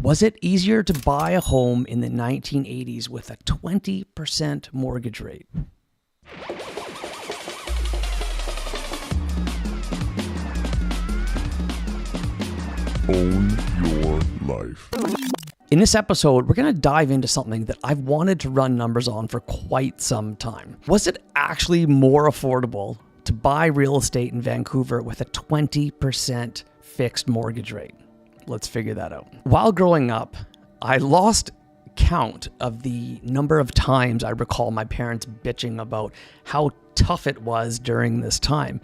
Was it easier to buy a home in the 1980s with a 20% mortgage rate? Own your life. In this episode, we're going to dive into something that I've wanted to run numbers on for quite some time. Was it actually more affordable to buy real estate in Vancouver with a 20% fixed mortgage rate? Let's figure that out. While growing up, I lost count of the number of times I recall my parents bitching about how tough it was during this time.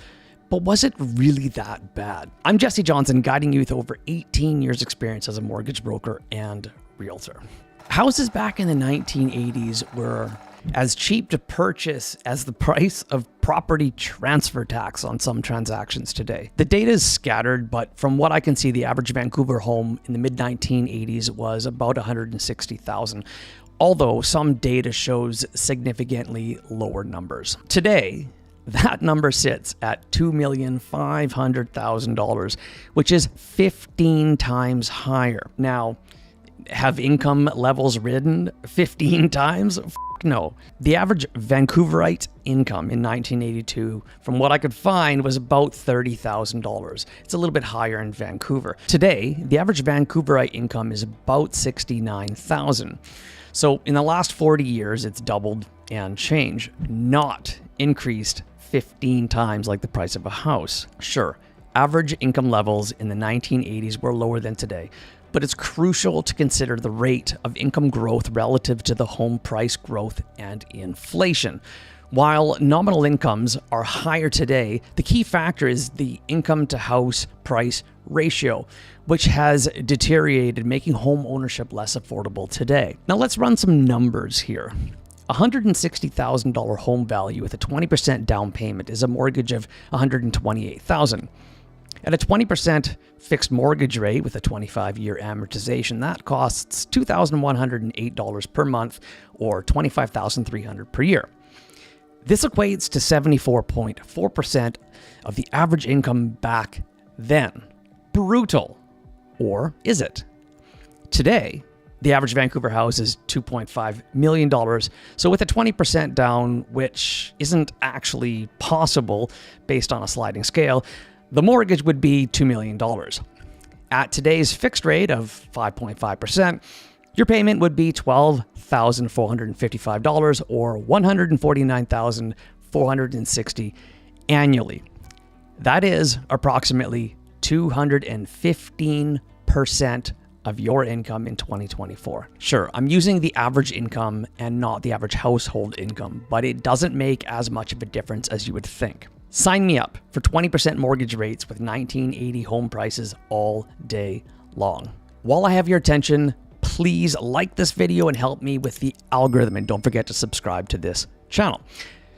But was it really that bad? I'm Jessi Johnson, guiding you with over 18 years experience as a mortgage broker and realtor. Houses back in the 1980s were as cheap to purchase as the price of property transfer tax on some transactions today. The data is scattered, but from what I can see, the average Vancouver home in the mid-1980s was about $160,000, although some data shows significantly lower numbers. Today, that number sits at $2,500,000, which is 15 times higher. Now, have income levels risen 15 times? No. The average Vancouverite income in 1982, from what I could find, was about $30,000. It's a little bit higher in Vancouver. Today, the average Vancouverite income is about $69,000. So in the last 40 years, it's doubled and changed, not increased 15 times like the price of a house. Sure, average income levels in the 1980s were lower than today, but it's crucial to consider the rate of income growth relative to the home price growth and inflation. While nominal incomes are higher today, the key factor is the income to house price ratio, which has deteriorated, making home ownership less affordable today. Now let's run some numbers here. A $160,000 home value with a 20% down payment is a mortgage of $128,000. At a 20% fixed mortgage rate with a 25-year amortization, that costs $2,108 per month or $25,300 per year. This equates to 74.4% of the average income back then. Brutal. Or is it? Today, the average Vancouver house is $2.5 million. So with a 20% down, which isn't actually possible based on a sliding scale, the mortgage would be $2 million. At today's fixed rate of 5.5%, your payment would be $12,455 or $149,460 annually. That is approximately 215% of your income in 2024. Sure, I'm using the average income and not the average household income, but it doesn't make as much of a difference as you would think. Sign me up for 20% mortgage rates with 1980 home prices all day long. While I have your attention, please like this video and help me with the algorithm, and don't forget to subscribe to this channel.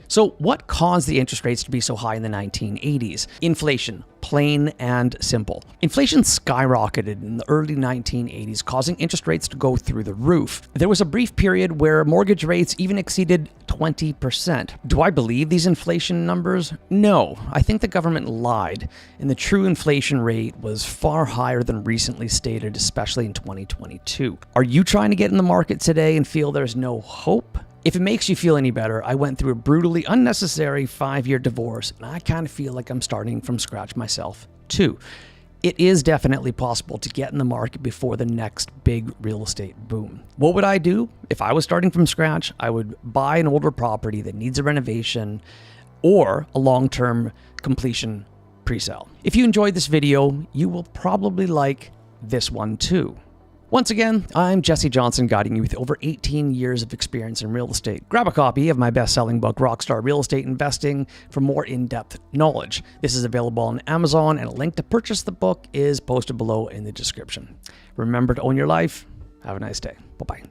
So what caused the interest rates to be so high in the 1980s? Inflation, plain and simple. Inflation skyrocketed in the early 1980s, causing interest rates to go through the roof. There was a brief period where mortgage rates even exceeded 20%. Do I believe these inflation numbers? No, I think the government lied, and the true inflation rate was far higher than recently stated, especially in 2022. Are you trying to get in the market today and feel there's no hope? If it makes you feel any better, I went through a brutally unnecessary 5-year divorce, and I kind of feel like I'm starting from scratch myself, too. It is definitely possible to get in the market before the next big real estate boom. What would I do? If I was starting from scratch, I would buy an older property that needs a renovation or a long-term completion pre-sale. If you enjoyed this video, you will probably like this one, too. Once again, I'm Jessi Johnson, guiding you with over 18 years of experience in real estate. Grab a copy of my best-selling book, Rockstar Real Estate Investing, for more in-depth knowledge. This is available on Amazon, and a link to purchase the book is posted below in the description. Remember to own your life. Have a nice day. Bye-bye.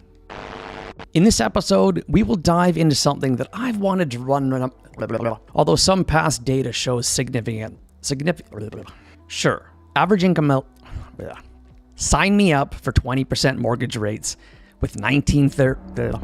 In this episode, we will dive into something that I've wanted to run, although some past data shows significant. Sure, average income. Sign me up for 20% mortgage rates with 1930.